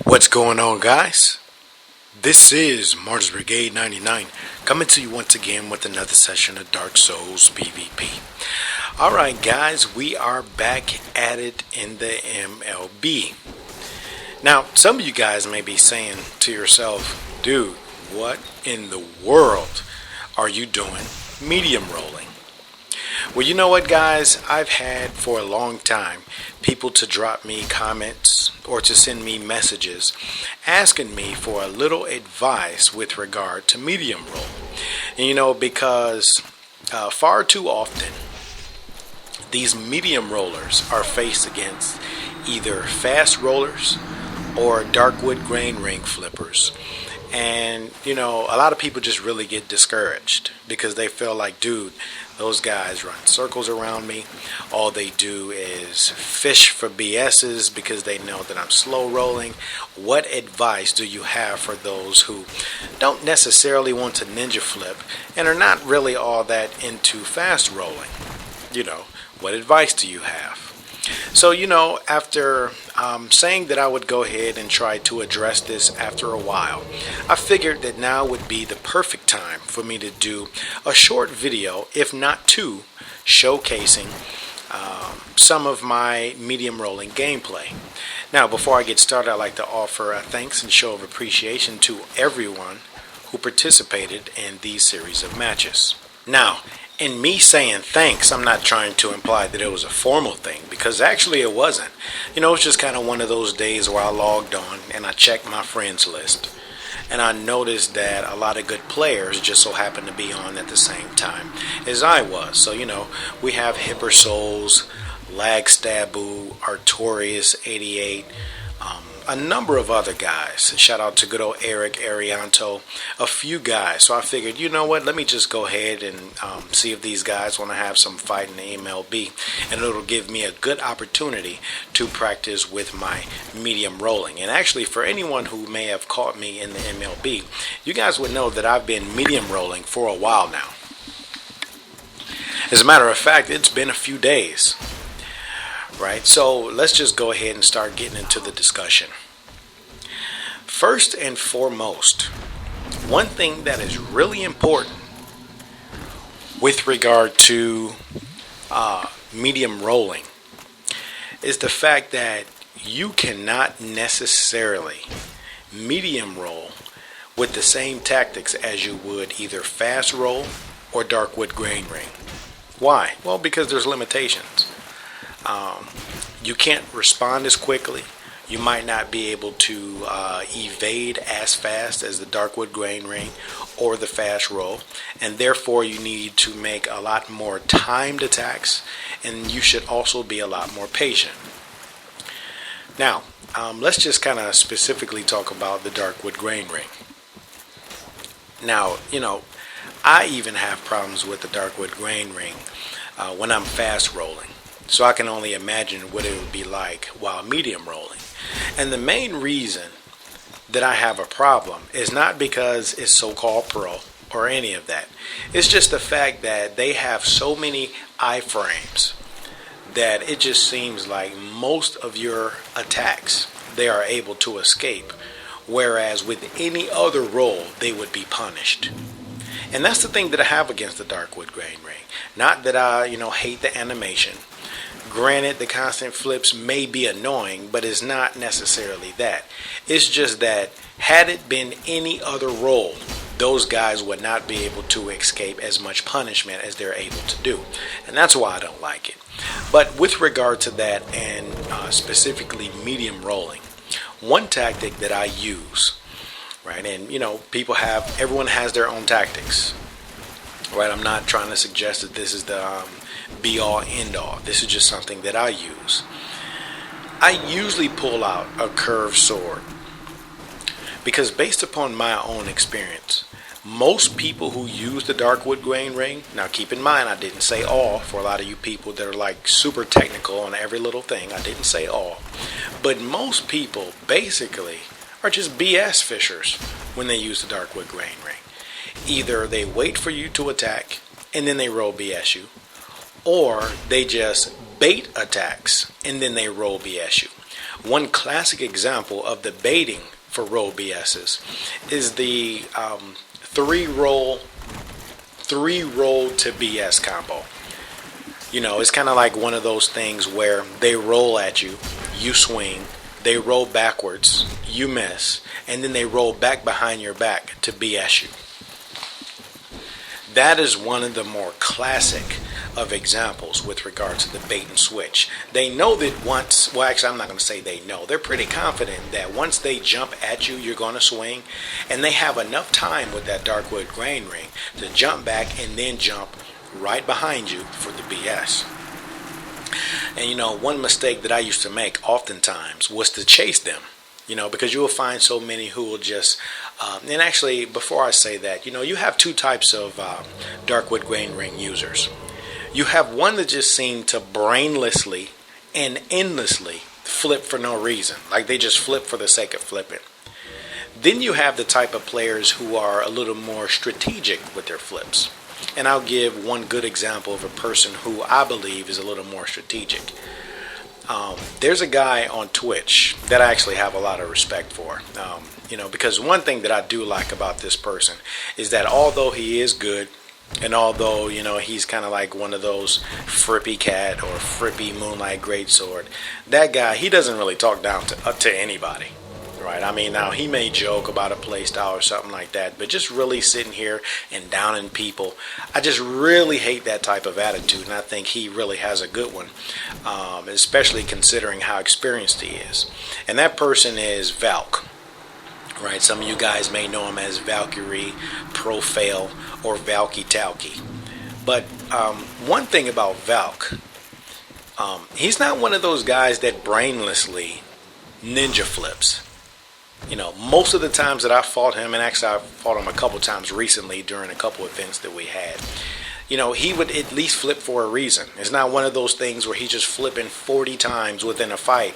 What's going on, guys? This is Martyrs Brigade 99 coming to you once again with another session of Dark Souls PvP. Alright guys, we are back at it in the MLB. Now, some of you guys may be saying to yourself, dude, what in the world are you doing medium rolling? Well, you know what, guys? I've had for a long time people to drop me comments or to send me messages asking me for a little advice with regard to medium roll. And you know, because far too often these medium rollers are faced against either fast rollers or darkwood grain ring flippers. And you know, a lot of people just really get discouraged because they feel like, dude, those guys run circles around me. All they do is fish for BS's because they know that I'm slow rolling. What advice do you have for those who don't necessarily want to ninja flip and are not really all that into fast rolling? You know, what advice do you have? So, you know, after saying that I would go ahead and try to address this after a while, I figured that now would be the perfect time for me to do a short video, if not two, showcasing some of my medium rolling gameplay. Now, before I get started, I'd like to offer a thanks and show of appreciation to everyone who participated in these series of matches. Now, in me saying thanks, I'm not trying to imply that it was a formal thing, because actually it wasn't. You know, it's just kind of one of those days where I logged on and I checked my friends list, and I noticed that a lot of good players just so happened to be on at the same time as I was. So, you know, we have Hipper Souls, Lagstabu, Artorias 88, a number of other guys. Shout out to good old Eric Arianto, a few guys. So I figured, you know what, let me just go ahead and see if these guys want to have some fight in the MLB, and it'll give me a good opportunity to practice with my medium rolling. And actually, for anyone who may have caught me in the MLB, you guys would know that I've been medium rolling for a while now. As a matter of fact, it's been a few days. Right, so let's just go ahead and start getting into the discussion. First and foremost, one thing that is really important with regard to medium rolling is the fact that you cannot necessarily medium roll with the same tactics as you would either fast roll or darkwood grain ring. Why? Well, because there's limitations. You can't respond as quickly. You might not be able to evade as fast as the darkwood grain ring or the fast roll, and therefore you need to make a lot more timed attacks, and you should also be a lot more patient. Now, let's just kind of specifically talk about the darkwood grain ring. Now, you know, I even have problems with the darkwood grain ring when I'm fast rolling. So I can only imagine what it would be like while medium rolling. And the main reason that I have a problem is not because it's so-called pro or any of that. It's just the fact that they have so many iframes that it just seems like most of your attacks they are able to escape, whereas with any other roll they would be punished. And that's the thing that I have against the darkwood grain ring. Not that I, hate the animation. Granted, the constant flips may be annoying, but it's not necessarily that. It's just that had it been any other role, those guys would not be able to escape as much punishment as they're able to do. And that's why I don't like it. But with regard to that, and specifically medium rolling, one tactic that I use, right, and everyone has their own tactics, right? I'm not trying to suggest that this is the be all end all. This is just something that I use. I usually pull out a curved sword because, based upon my own experience, most people who use the darkwood grain ring, now keep in mind I didn't say all, for a lot of you people that are like super technical on every little thing, I didn't say all, but most people basically are just BS fishers when they use the darkwood grain ring. Either they wait for you to attack and then they roll BS you, or they just bait attacks, and then they roll BS you. One classic example of the baiting for roll BSs is the three roll to BS combo. You know, it's kind of like one of those things where they roll at you, you swing, they roll backwards, you miss, and then they roll back behind your back to BS you. That is one of the more classic of examples with regard to the bait and switch. They know that once, well actually I'm not going to say they know, they're pretty confident that once they jump at you, you're going to swing, and they have enough time with that Darkwood grain ring to jump back and then jump right behind you for the BS. And you know, one mistake that I used to make oftentimes was to chase them. You know, because you will find so many who will just, and actually before I say that, you know, you have two types of Darkwood grain ring users. You have one that just seem to brainlessly and endlessly flip for no reason. Like they just flip for the sake of flipping. Then you have the type of players who are a little more strategic with their flips. And I'll give one good example of a person who I believe is a little more strategic. There's a guy on Twitch that I actually have a lot of respect for. You know, because one thing that I do like about this person is that although he is good, and although, you know, he's kind of like one of those Frippy Cat or Frippy Moonlight Greatsword, that guy, he doesn't really talk down to anybody. Right? I mean, now he may joke about a playstyle or something like that, but just really sitting here and downing people, I just really hate that type of attitude, and I think he really has a good one, especially considering how experienced he is. And that person is Valk. Right? Some of you guys may know him as Valkyrie, Profail, or Valky Talky. But one thing about Valk, he's not one of those guys that brainlessly ninja flips. You know, most of the times that I fought him, and actually I fought him a couple times recently during a couple events that we had, you know, he would at least flip for a reason. It's not one of those things where he's just flipping 40 times within a fight,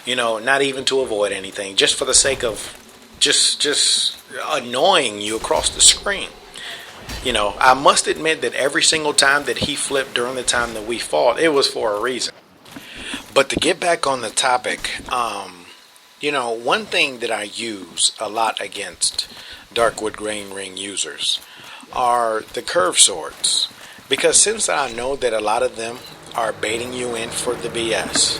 you know, not even to avoid anything, just for the sake of just annoying you across the screen. You know, I must admit that every single time that he flipped during the time that we fought, it was for a reason. But to get back on the topic, you know, one thing that I use a lot against Darkwood grain ring users are the curve swords. Because since I know that a lot of them are baiting you in for the BS,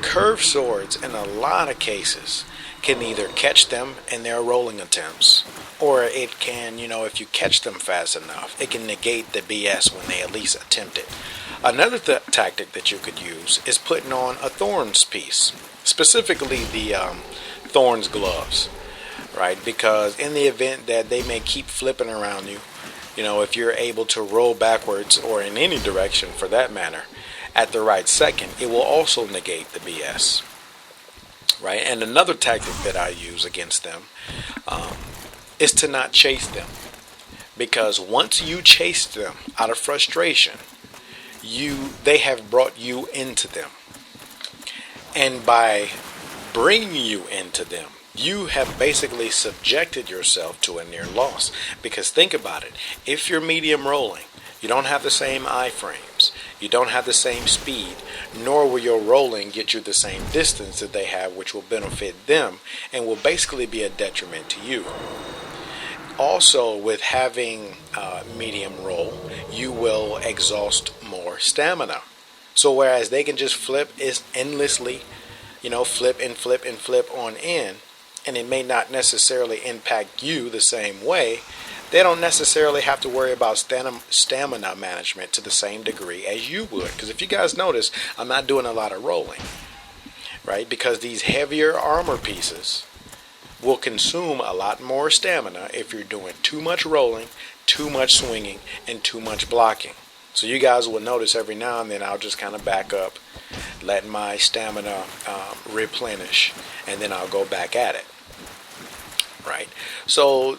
curve swords in a lot of cases can either catch them in their rolling attempts, or it can, you know, if you catch them fast enough, it can negate the BS when they at least attempt it. Another tactic that you could use is putting on a thorns piece, specifically the thorns gloves, right? Because in the event that they may keep flipping around you, you know, if you're able to roll backwards or in any direction for that matter at the right second, it will also negate the BS, right? And another tactic that I use against them is to not chase them, because once you chase them out of frustration, they have brought you into them, and by bringing you into them, you have basically subjected yourself to a near loss. Because think about it, if you're medium rolling, you don't have the same iframes, you don't have the same speed, nor will your rolling get you the same distance that they have, which will benefit them and will basically be a detriment to you. Also, with having medium roll, you will exhaust more stamina. So whereas they can just flip endlessly, you know, flip and flip and flip on end, and it may not necessarily impact you the same way, they don't necessarily have to worry about stamina management to the same degree as you would. Because if you guys notice, I'm not doing a lot of rolling, right? Because these heavier armor pieces will consume a lot more stamina if you're doing too much rolling, too much swinging, and too much blocking. So you guys will notice every now and then I'll just kind of back up, let my stamina replenish, and then I'll go back at it. Right, so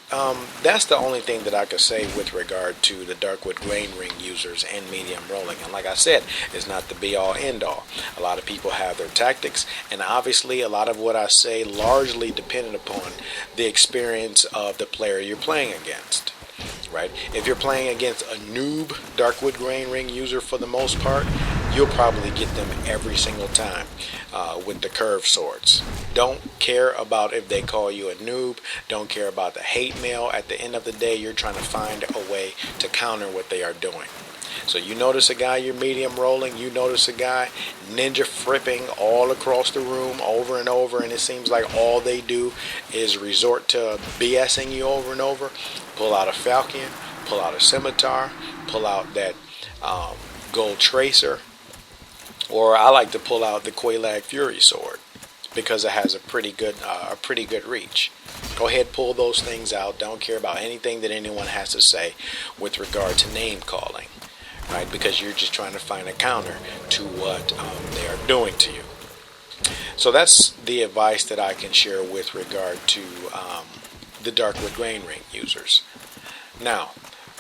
that's the only thing that I could say with regard to the Darkwood grain ring users and medium rolling. And like I said, it's not the be all end all. A lot of people have their tactics, and obviously a lot of what I say largely dependent upon the experience of the player you're playing against. Right, if you're playing against a noob Darkwood grain ring user, for the most part, you'll probably get them every single time with the curved swords. Don't care about if they call you a noob. Don't care about the hate mail. At the end of the day, you're trying to find a way to counter what they are doing. So you notice a guy you're medium rolling, you notice a guy ninja fripping all across the room over and over, and it seems like all they do is resort to BSing you over and over. Pull out a falcon, pull out a scimitar, pull out that gold tracer, or I like to pull out the Quelaag Fury sword because it has a pretty good reach. Go ahead, pull those things out. Don't care about anything that anyone has to say with regard to name calling, right? Because you're just trying to find a counter to what they are doing to you. So that's the advice that I can share with regard to the Darkwood Grain Ring users. Now,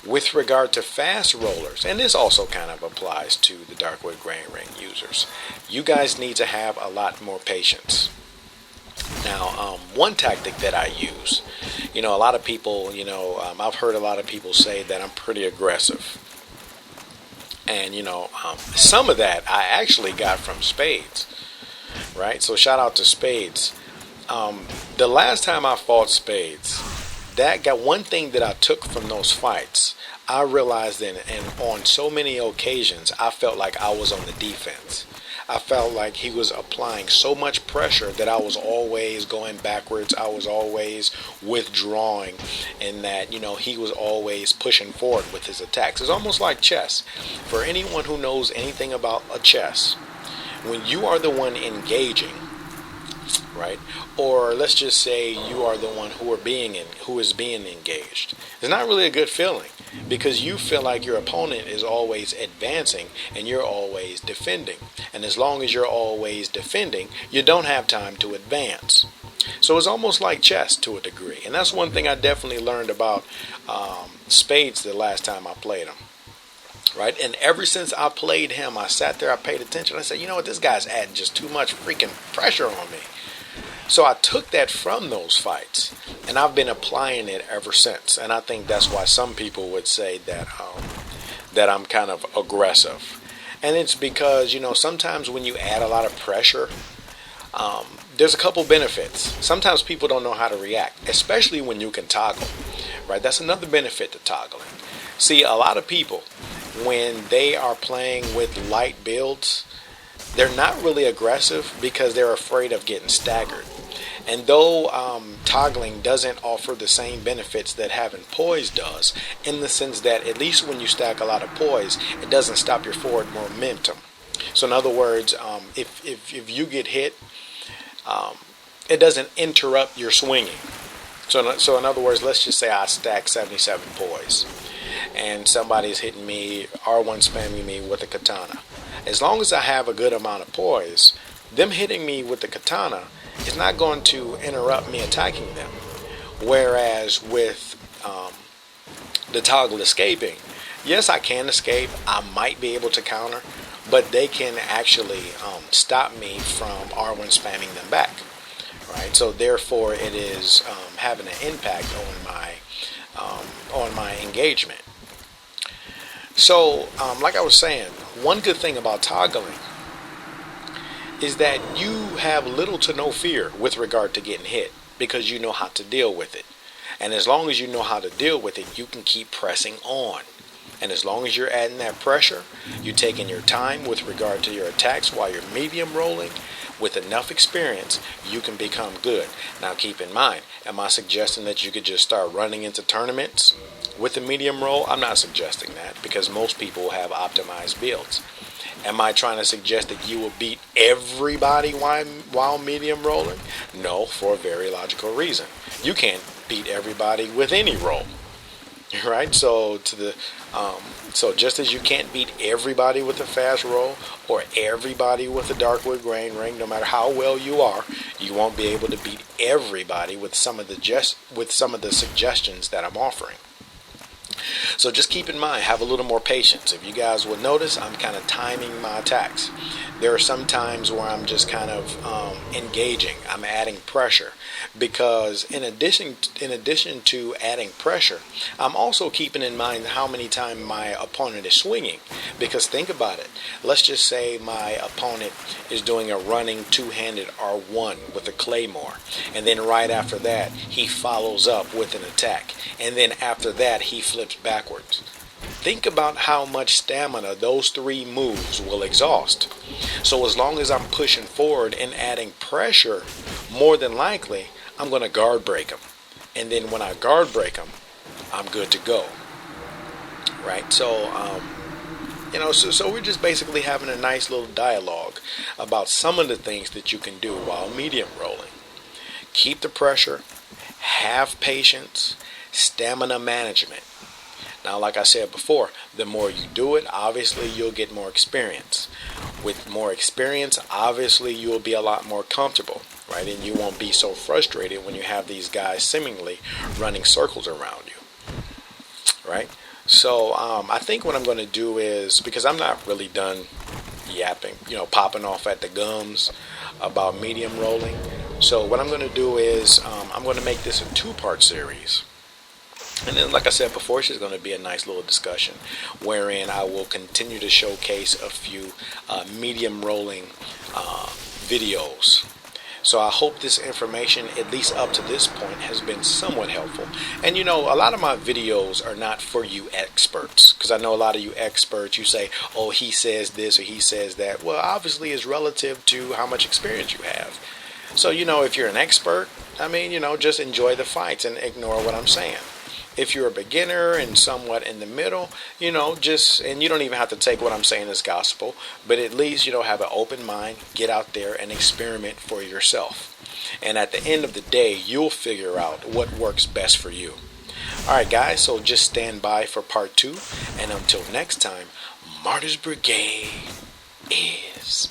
with regard to fast rollers, and this also kind of applies to the Darkwood Grain Ring users, you guys need to have a lot more patience. Now, one tactic that I use, a lot of people, I've heard a lot of people say that I'm pretty aggressive. And, some of that I actually got from Spades, right? So shout out to Spades. The last time I fought Spades, that got one thing that I took from those fights. I realized and on so many occasions, I felt like I was on the defense. I felt like he was applying so much pressure that I was always going backwards. I was always withdrawing, and that, he was always pushing forward with his attacks. It's almost like chess. For anyone who knows anything about a chess, when you are the one engaging, right? Or let's just say you are the one who is being engaged. It's not really a good feeling, because you feel like your opponent is always advancing and you're always defending. And as long as you're always defending, you don't have time to advance. So it's almost like chess to a degree. And that's one thing I definitely learned about Spades the last time I played him. Right? And ever since I played him, I sat there, I paid attention. I said, you know what, this guy's adding just too much freaking pressure on me. So I took that from those fights, and I've been applying it ever since. And I think that's why some people would say that that I'm kind of aggressive. And it's because, sometimes when you add a lot of pressure, there's a couple benefits. Sometimes people don't know how to react, especially when you can toggle, right? That's another benefit to toggling. See, a lot of people, when they are playing with light builds, they're not really aggressive because they're afraid of getting staggered. And though toggling doesn't offer the same benefits that having poise does, in the sense that at least when you stack a lot of poise, it doesn't stop your forward momentum. So in other words, if you get hit, it doesn't interrupt your swinging. So in other words, let's just say I stack 77 poise, and somebody's hitting me, R1 spamming me with a katana. As long as I have a good amount of poise, them hitting me with the katana is not going to interrupt me attacking them. Whereas with the toggle escaping, yes, I can escape. I might be able to counter, but they can actually stop me from R1 spamming them back. Right? So therefore, it is having an impact on my engagement. So, like I was saying, one good thing about toggling is that you have little to no fear with regard to getting hit, because you know how to deal with it. And as long as you know how to deal with it, you can keep pressing on. And as long as you're adding that pressure, you're taking your time with regard to your attacks while you're medium rolling, with enough experience, you can become good. Now keep in mind, am I suggesting that you could just start running into tournaments with the medium roll? I'm not suggesting that, because most people have optimized builds. Am I trying to suggest that you will beat everybody while medium rolling? No, for a very logical reason. You can't beat everybody with any roll. Right? So so just as you can't beat everybody with a fast roll or everybody with a Darkwood Grain Ring, no matter how well you are, you won't be able to beat everybody with some of the suggestions that I'm offering. So just keep in mind, have a little more patience. If you guys will notice, I'm kind of timing my attacks. There are some times where I'm just kind of engaging. I'm adding pressure because in addition to adding pressure, I'm also keeping in mind how many times my opponent is swinging. Because think about it. Let's just say my opponent is doing a running two-handed R1 with a claymore, and then right after that he follows up with an attack, and then after that he flips backwards. Think about how much stamina those three moves will exhaust. So as long as I'm pushing forward and adding pressure, more than likely I'm going to guard break them. And then when I guard break them, I'm good to go. Right? So, so we're just basically having a nice little dialogue about some of the things that you can do while medium rolling. Keep the pressure, have patience, stamina management. Now, like I said before, the more you do it, obviously you'll get more experience. With more experience, obviously you'll be a lot more comfortable, right? And you won't be so frustrated when you have these guys seemingly running circles around you, right? So I think what I'm going to do is, because I'm not really done yapping, popping off at the gums about medium rolling. So what I'm going to do is I'm going to make this a two-part series. And then, like I said before, it's just going to be a nice little discussion wherein I will continue to showcase a few medium rolling videos. So I hope this information, at least up to this point, has been somewhat helpful. And a lot of my videos are not for you experts, because I know a lot of you experts, you say, oh, he says this or he says that. Well, obviously it's relative to how much experience you have. So, if you're an expert, just enjoy the fights and ignore what I'm saying. If you're a beginner and somewhat in the middle, and you don't even have to take what I'm saying as gospel, but at least, have an open mind, get out there and experiment for yourself. And at the end of the day, you'll figure out what works best for you. All right, guys, so just stand by for part 2. And until next time, Martyrs Brigade is